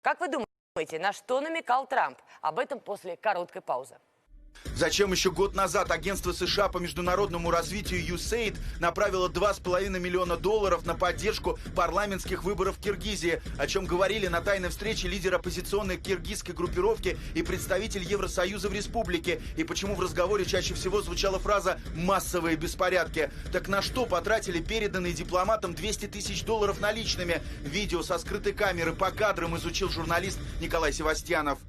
Как вы думаете, на что намекал Трамп? Об этом после короткой паузы. Зачем еще год назад агентство США по международному развитию USAID направило $2,5 миллиона на поддержку парламентских выборов в Киргизии, о чем говорили на тайной встрече лидер оппозиционной киргизской группировки и представитель Евросоюза в республике, и почему в разговоре чаще всего звучала фраза «массовые беспорядки». Так на что потратили переданные дипломатам $200 тысяч наличными? Видео со скрытой камеры по кадрам изучил журналист Николай Севастьянов.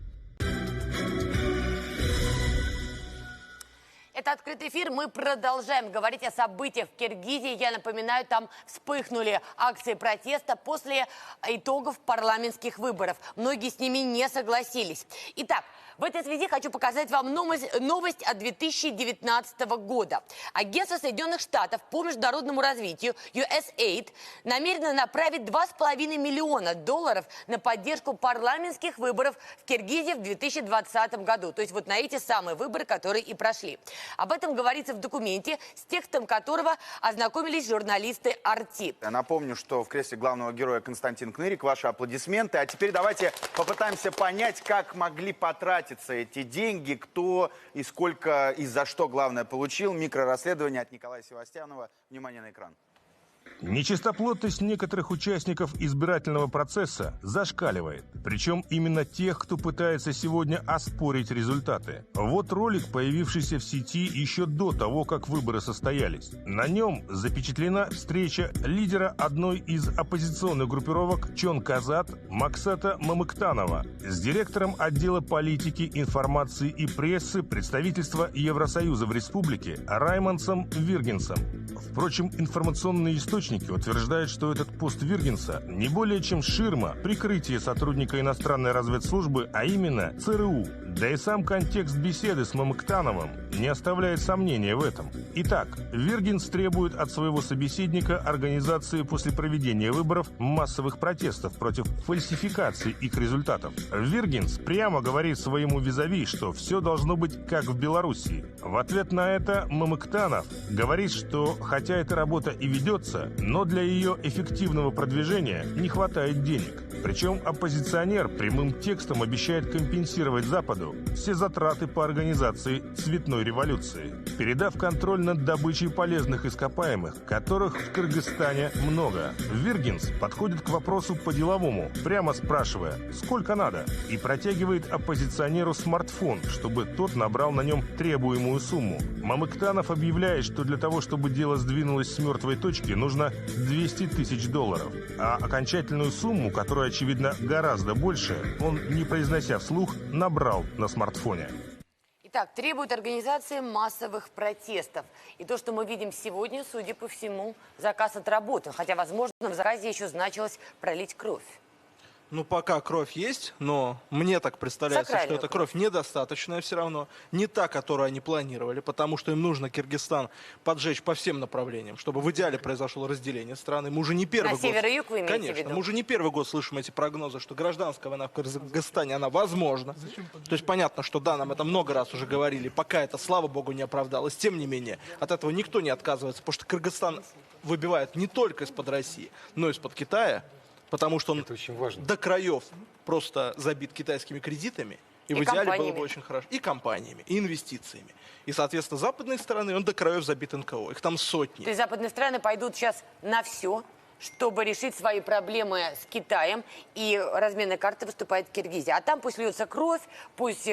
Это «Открытый эфир». Мы продолжаем говорить о событиях в Киргизии. Я напоминаю, там вспыхнули акции протеста после итогов парламентских выборов. Многие с ними не согласились. Итак, в этой связи хочу показать вам новость от 2019 года. Агентство Соединенных Штатов по международному развитию USAID намерено направить $2,5 миллиона на поддержку парламентских выборов в Киргизии в 2020 году. То есть вот на эти самые выборы, которые и прошли. Об этом говорится в документе, с текстом которого ознакомились журналисты RT. Я напомню, что в кресле главного героя Константин Кнырик. Ваши аплодисменты. А теперь давайте попытаемся понять, как могли потратиться эти деньги, кто и сколько и за что, главное, получил. Микрорасследование от Николая Севастьянова. Внимание на экран. Нечистоплотность некоторых участников избирательного процесса зашкаливает. Причем именно тех, кто пытается сегодня оспорить результаты. Вот ролик, появившийся в сети еще до того, как выборы состоялись. На нем запечатлена встреча лидера одной из оппозиционных группировок Чон Казат Максата Мамыктанова с директором отдела политики, информации и прессы представительства Евросоюза в республике Раймондсом Виргинсом. Впрочем, информационные источники утверждают, что этот пост Виргинса не более чем ширма, прикрытие сотрудника иностранной разведслужбы, а именно ЦРУ. Да и сам контекст беседы с Мамыктановым не оставляет сомнения в этом. Итак, Виргинс требует от своего собеседника организации после проведения выборов массовых протестов против фальсификации их результатов. Виргинс прямо говорит своему визави, что все должно быть как в Белоруссии. В ответ на это Мамыктанов говорит, что хотя эта работа и ведется, но для ее эффективного продвижения не хватает денег. Причем оппозиционер прямым текстом обещает компенсировать Западу все затраты по организации цветной революции, передав контроль над добычей полезных ископаемых, которых в Кыргызстане много. Виргинс подходит к вопросу по-деловому, прямо спрашивая, сколько надо, и протягивает оппозиционеру смартфон, чтобы тот набрал на нем требуемую сумму. Мамыктанов объявляет, что для того, чтобы дело сдвинулось с мертвой точки, нужно $200 тысяч, а окончательную сумму, которая, очевидно, гораздо больше, он, не произнося вслух, набрал на смартфоне. Итак, требует организации массовых протестов. И то, что мы видим сегодня, судя по всему, заказ отработан. Хотя, возможно, в заказе еще значилось пролить кровь. Ну, пока кровь есть, но мне так представляется, что эта кровь недостаточная все равно. Не та, которую они планировали, потому что им нужно Киргизстан поджечь по всем направлениям, чтобы в идеале произошло разделение страны. Мы уже не первый год... На север и юг вы имеете в Конечно, виду? мы уже не первый год слышим эти прогнозы, что гражданская война в Кыргызстане, она возможна. То есть понятно, что да, нам это много раз уже говорили, пока это, слава богу, не оправдалось. Тем не менее, от этого никто не отказывается, потому что Кыргызстан выбивает не только из-под России, но и из-под Китая. Потому что он до краев просто забит китайскими кредитами. И в идеале было бы очень хорошо. И компаниями, и инвестициями. И, соответственно, с западной стороны он до краев забит НКО. Их там сотни. То есть западные страны пойдут сейчас на все, чтобы решить свои проблемы с Китаем. И разменной картой выступает Киргизия. А там пусть льется кровь, пусть...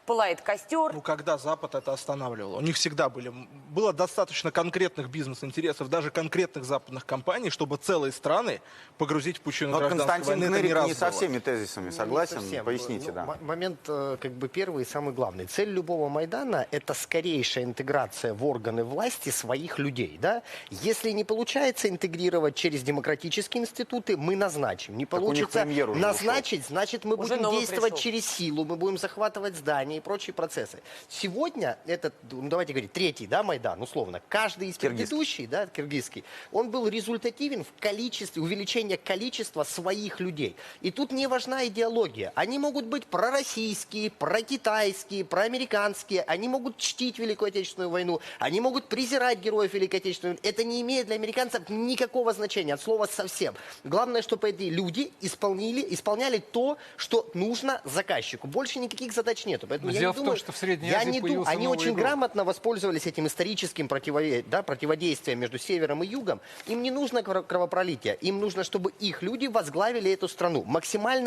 пылает костер. Ну, когда Запад это останавливал? У них всегда было достаточно конкретных бизнес-интересов, даже конкретных западных компаний, чтобы целые страны погрузить в пучину гражданской войны. Но Константин Кнырик не со всеми тезисами согласен? Поясните, да. да. Момент как бы первый и самый главный. Цель любого Майдана – это скорейшая интеграция в органы власти своих людей. Да? Если не получается интегрировать через демократические институты, мы назначим. Не получится назначить, значит мы будем действовать через силу, мы будем захватывать здания и прочие процессы. Сегодня этот, ну, давайте говорить, третий, да, Майдан, условно, каждый из предыдущих, да, киргизский, он был результативен в количестве, увеличения количества своих людей. И тут не важна идеология. Они могут быть пророссийские, прокитайские, проамериканские, они могут чтить Великую Отечественную войну, они могут презирать героев Великой Отечественной войны. Это не имеет для американцев никакого значения, от слова совсем. Главное, чтобы эти люди исполняли то, что нужно заказчику. Больше никаких задач нету. Поэтому Дело в том, что в Средней Азии появился они новый очень игрок. грамотно воспользовались этим историческим противодействием между севером и югом. Им не нужно кровопролитие. Им нужно, чтобы их люди возглавили эту страну максимально